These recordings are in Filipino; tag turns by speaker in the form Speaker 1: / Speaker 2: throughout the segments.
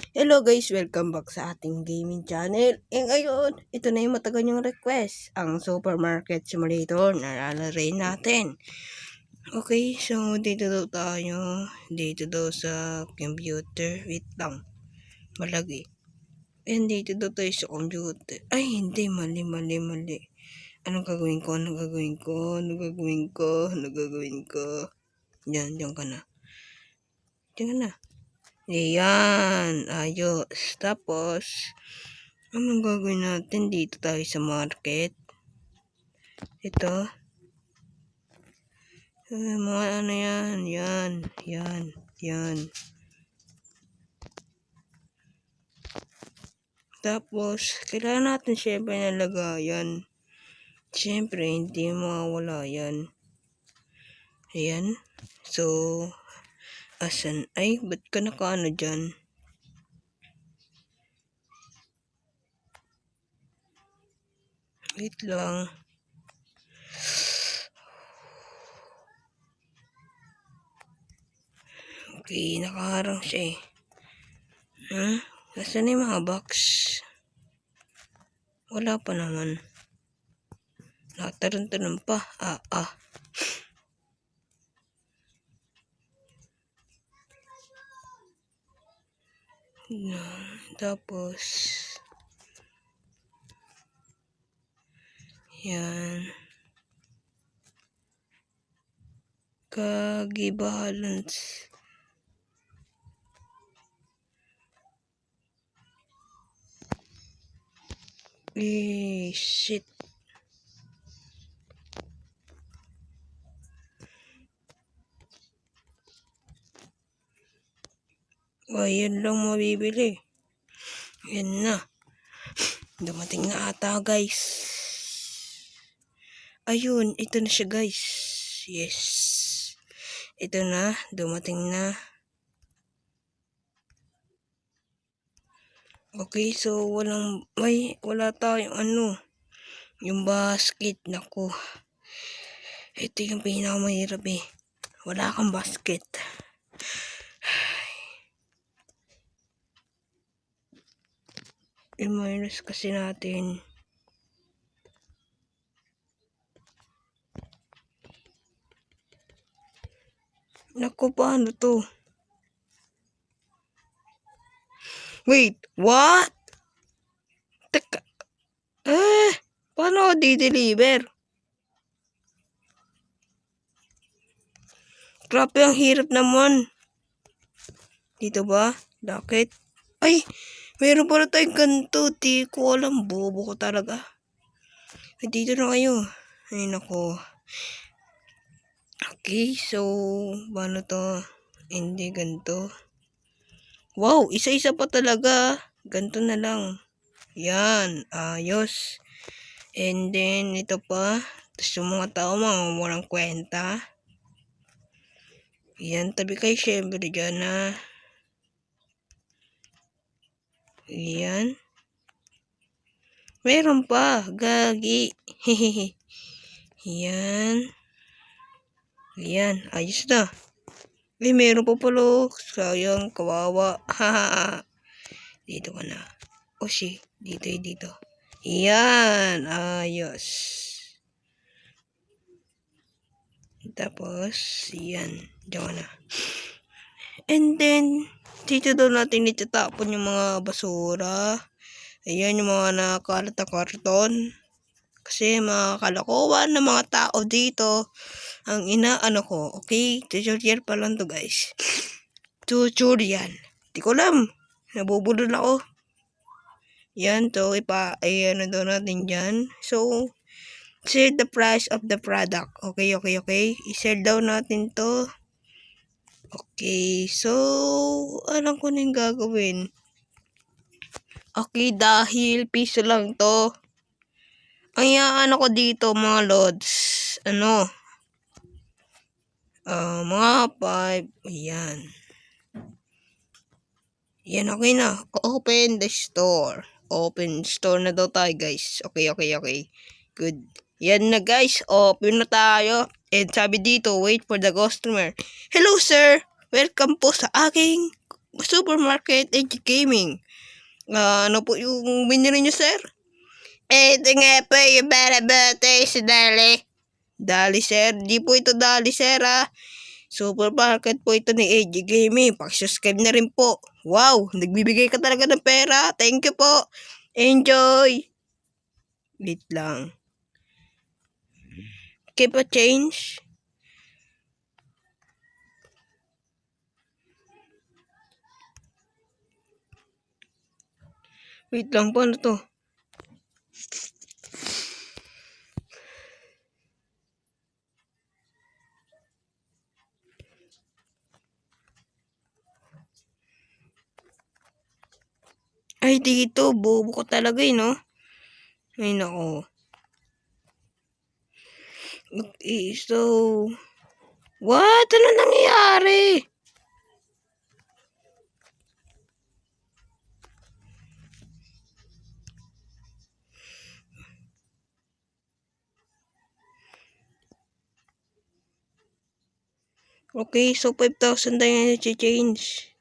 Speaker 1: Hello guys, welcome back sa ating gaming channel. Ngayon, ito na yung matagal yung request, ang Supermarket Simulator na lalarain natin. Okay, so dito daw tayo, dito daw sa computer, wait lang, malagi. And dito daw tayo sa computer, ay hindi, mali. Anong gagawin ko? Diyan ka na. Ayan, ayos. Tapos, anong gagawin natin? Dito tayo sa market. Ito. Mga ano yan. Tapos, kailangan natin syempre na lagayan. Syempre, hindi mawawala yan. Ayan. So, asan? Ay, ba't ka nakaano dyan? Wait lang. Okay, nakaharang siya eh. Nasaan na yung mga box? Wala pa naman. Nakatarun-tarun pa. Tapos, yan. Kagi-balance. Shit. Yan lang mabibili. Yan na. Dumating na ata guys. Ayun, ito na siya guys. Yes. Ito na, dumating na. Okay, so wala tayong yung basket. Naku. Ito yung pinakamahirap eh. Wala kang basket. I-minus kasi natin. Naku, paano to? Wait, what? Teka. Paano ako di-deliver? Grabe, ang hirap naman. Dito ba? Bakit? Ay, meron pala tayong ganito. Di ko alam. Bobo ko talaga. Ay, dito na kayo. Ay, nako. Okay, so, paano to? Hindi ganito. Wow, isa-isa pa talaga. Ganito na lang. Yan, ayos. And then, ito pa. Tapos yung mga tao, mga walang kwenta. Yan, tabi kayo syempre dyan na. Yan. Meron pa. Gagi. Yan. Yan. Ayos na. Meron pa pala. Sayang. Kawawa. Dito ka na. Dito. Yan. Ayos. Tapos, yan. Diyan ka na. And then, dito daw natin itatapon yung mga basura. Ayan yung mga nakalat na karton. Kasi mga kalokohan ng mga tao dito ang inaano ko. Okay? Tutorial pa lang to guys. Tutorial. Di ko alam. Nabubulol ako. Yan. So, ano daw natin dyan. So, share the price of the product. Okay. I-share daw natin to. Okay, so, alam ko na yung gagawin. Okay, dahil piso lang to. Ang ko dito, mga lods. Mga 5. Ayan. Yan, okay na. Open the store. Open store na daw tayo, guys. Okay. Good. Yan na, guys. Open na tayo. And sabi dito, wait for the customer. Hello, sir. Welcome po sa aking Supermarket Edge Gaming. Ano po yung binili niyo, sir? Ito nga po yung barabote sa Dali. Dali, sir. Di po ito Dali, sir, ha. Supermarket po ito ni Edge Gaming. Pag-subscribe na rin po. Wow, nagbibigay ka talaga ng pera. Thank you po. Enjoy. Wait lang. Keep a change. Wait lang po, ano to? Ay, dito. Bobo ko talaga no? Ay, nako. Okay, so... What? Ano nangyayari? Okay, so 5,000 tayo na change.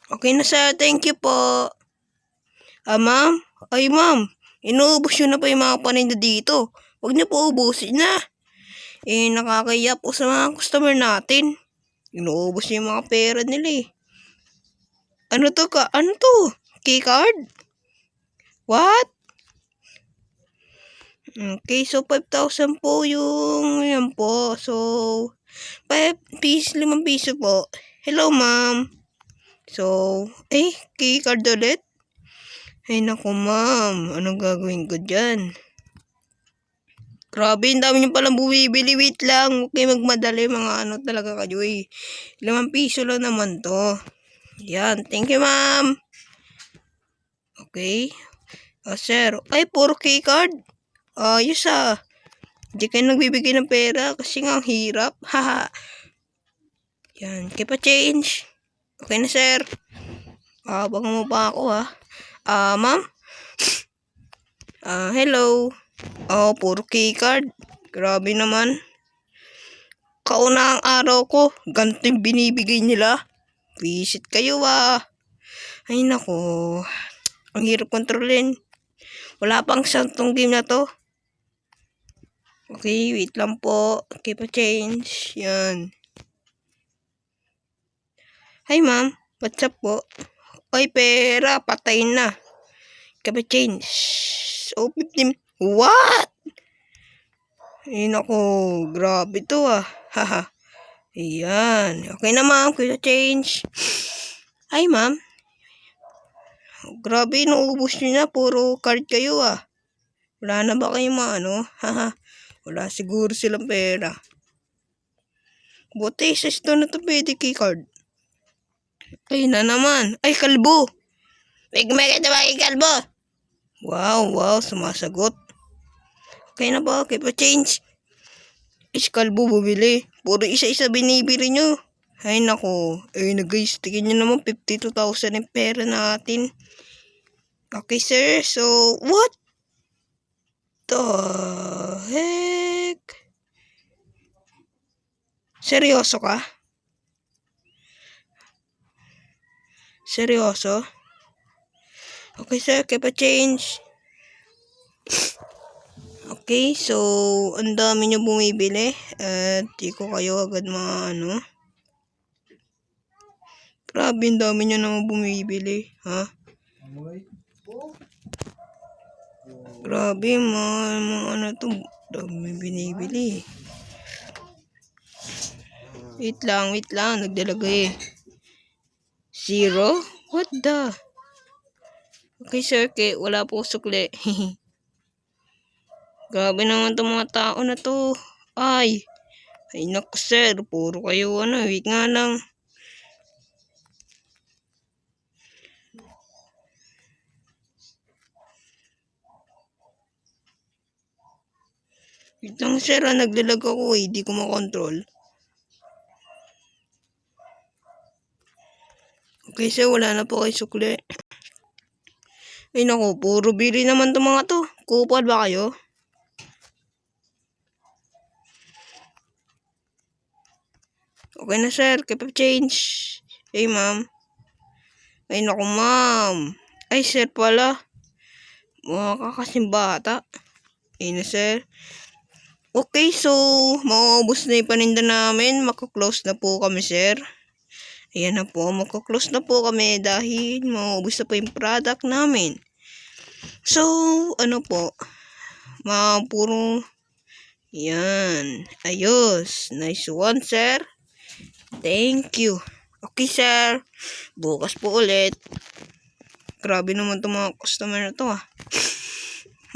Speaker 1: Okay na, sir. Thank you po. Ma'am? Ay, ma'am. Inuubos nyo na pa yung mga paninda dito. Huwag niyo po ubusin na. Nakakaya po sa mga customer natin. Inuubos niyo yung mga pera nila eh. Ano to ka? Ano to? Keycard? What? Okay, so 5,000 po yung yan po. So, 5 piso, 5 piso po. Hello, ma'am. So, keycard ulit? Ay, naku, ma'am. Anong gagawin ko dyan? Grabe, ang dami nyo palang bumibili. Wait lang. Okay, magmadali. Mga ano talaga kayo eh. 5 piso lang naman to. Yan. Thank you, ma'am. Okay. Sir. Ay, puro keycard. Ayos ah. Hindi kayo nagbibigay ng pera kasi nga ang hirap. Haha. Yan. Keep a change. Okay na, sir. Baka mo pa ako ha. Ma'am? Hello. Puro keycard. Grabe naman. Kaunang araw ko, ganito yung binibigay nila. Visit kayo ah. Ay nako. Ang hirap kontrolin. Wala pang sound tong game na to. Okay, wait lang po. Keep a change. Yan. Hi ma'am. What's up po? Ay, pera. Patay na. Keep a change. So, 15. What? Ay nako. Grabe to ah. Haha. Ayan. Okay na ma'am. Keep a change. Hi ma'am. Grabe, naubos nyo na. Puro card kayo ah. Wala na ba kayong mga ano? Haha. Wala siguro silang pera. Buti sa ito na to pwede key card. Ay na naman. Ay, kalbo. May kumakita ba kay kalbo? Wow. Sumasagot. Okay na ba? Okay pa change. Is kalbo bumili. Puro isa-isa binibili nyo. Ay nako. Ay na guys. Tingin nyo naman 52,000 yung pera natin. Okay sir. So, what the heck? Seryoso ka? Seryoso? Okay sir, keep a change. Okay, so ang dami nyo bumibili at di ko kayo agad mga ano. Grabe, ang dami nyo naman bumibili, ha? Grabe, mga ano to, dami binibili. Wait lang, nagdalagay. 0? What the? Okay sir, wala po sukli. Grabe naman itong mga tao na to. Ay naku sir, puro kayo ano, wait nga lang. Wait lang sir, naglalag ako eh, di ko makontrol. Okay sir, wala na po kayo sukli. Ay naku, puro bili naman itong mga to. Kupal ba kayo? Okay na sir, keep up change. Hey ma'am. Ay naku ma'am. Ay sir pala. Mga kakasing bata. Ay na sir. Okay, so mauubos na yung paninda namin. Magko-close na po kami sir. Ayan na po, magko-close na po kami dahil mauubos na po yung product namin. So, ano po, puro, yan, ayos, nice one sir, thank you. Okay sir, bukas po ulit. Grabe naman itong mga customer na to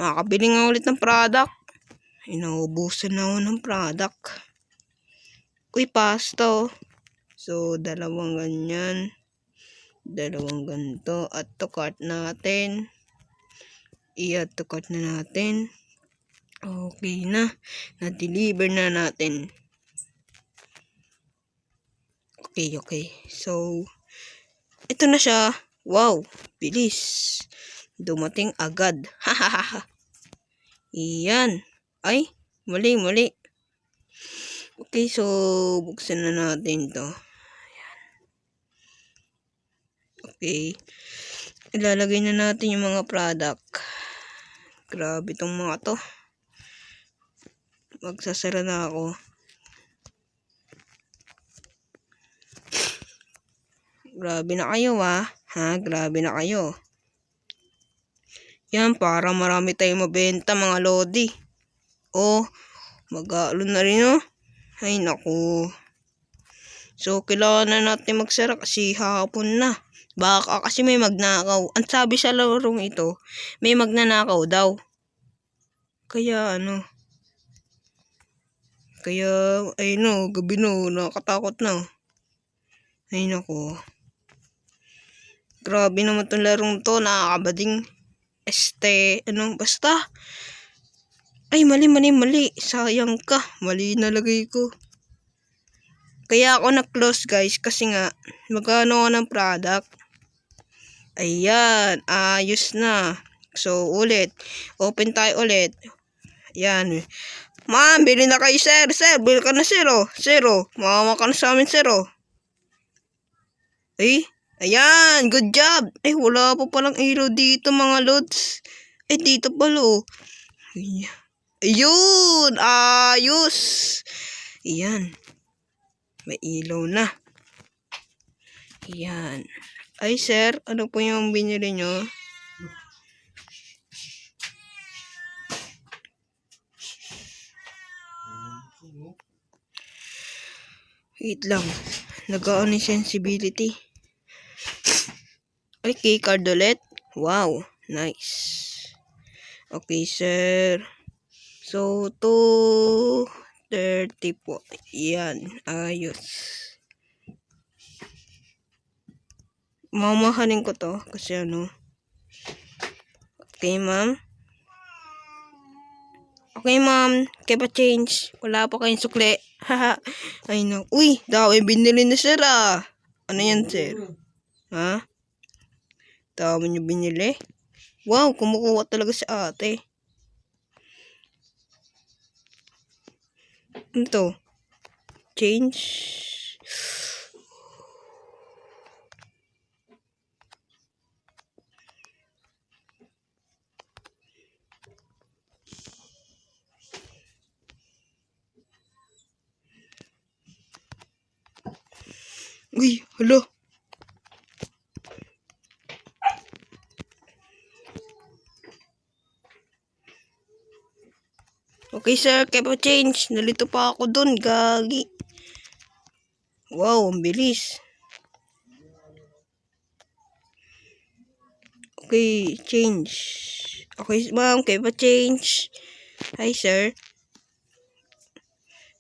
Speaker 1: makakabili nga ulit ng product. Inaubusan na ako ng product. Uy, pasta So, dalawang ganyan. Dalawang ganito. At to cart natin. I-add to cart na natin. Okay na. Na-deliver na natin. Okay. So, ito na siya. Wow, bilis. Dumating agad. Hahaha. Iyan. Ay, mali. Okay, so, buksan na natin to. Okay. Ilalagay na natin yung mga product. Grabe tong mga to. Magsasara na ako. Grabe na kayo ha. Grabe na kayo. Yan, para marami tayong mabenta mga lodi. Mag-aalo na rin Ay naku. So, kailangan na natin magsara kasi hapon na. Baka kasi may magnakaw. Ang sabi sa larong ito, may magnanakaw daw. Kaya ay gabi nakatakot na. Ay naku. Grabe naman tong larong to, nakakabading. Basta. Ay, mali. Sayang ka. Mali nalagay ko. Kaya ako na-close guys kasi nga magkano ako ng product. Ayan, ayos na. So, ulit. Open tayo ulit. Ayan. Ma'am, bili na kayo sir. Sir, bili ka na sir Makawa ka na sa amin sir Ay, ayan. Good job. Ay, wala pa palang ilaw dito mga lods. Ay, dito pala Ayun, ayos. Ayan. May ilaw na. Ayan. Ay, sir, ano po yung binili nyo? Wait lang. Nag-on yung sensibility. Ay, key card ulit. Wow, nice. Okay, sir. So, 230 po. Yan, ayos. Mamahalin ko to kasi Okay, ma'am. Okay, ma'am. Keep a change. Wala pa kayong sukle. Haha. Ay, no. Uy, dami binili na sir Ano yan, sir? Ha? Dami nyo binili? Wow, kumukuha talaga si ate. Ano to? Change. Uy, hala. Okay, sir. Keep a change. Nalito pa ako dun. Gagi. Wow, ang bilis. Okay, change. Okay, ma'am. Keep a change. Hi, sir.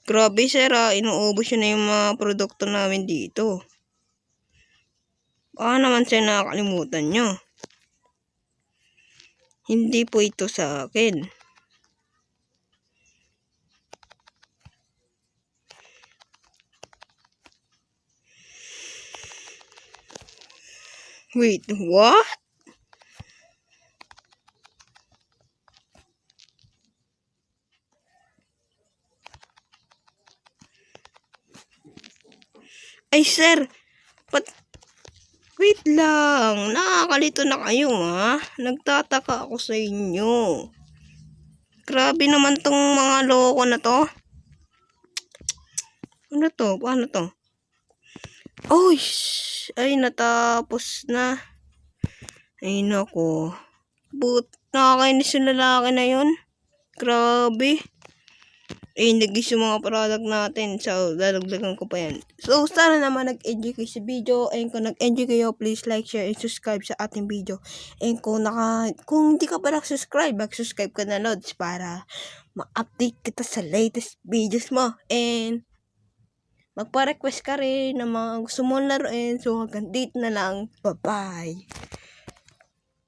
Speaker 1: Grabe, sir inuubos yun na yung mga produkto namin dito. Baka naman sir nakakalimutan nyo. Hindi po ito sa akin. Wait, what? sir. Wait lang. Nakakalito na kayo, ha? Nagtataka ako sa inyo. Grabe naman tong mga loko na to. Ano to? Paano to? Oy! Ay, natapos na. Ay, nako. Nakakainis yung lalaki na yun. Grabe. Eh, nag-is yung mga product natin. So, dadagdagan ko pa yan. So, sana naman nag-enjoy kayo sa video. And kung nag-enjoy kayo, please like, share, and subscribe sa ating video. And kung hindi ka pa nag-subscribe, mag-subscribe ka na, Lods, para ma-update kita sa latest videos mo. And magpa-request ka rin ng mga gusto mong laruin. So, hanggang dito na lang. Bye-bye.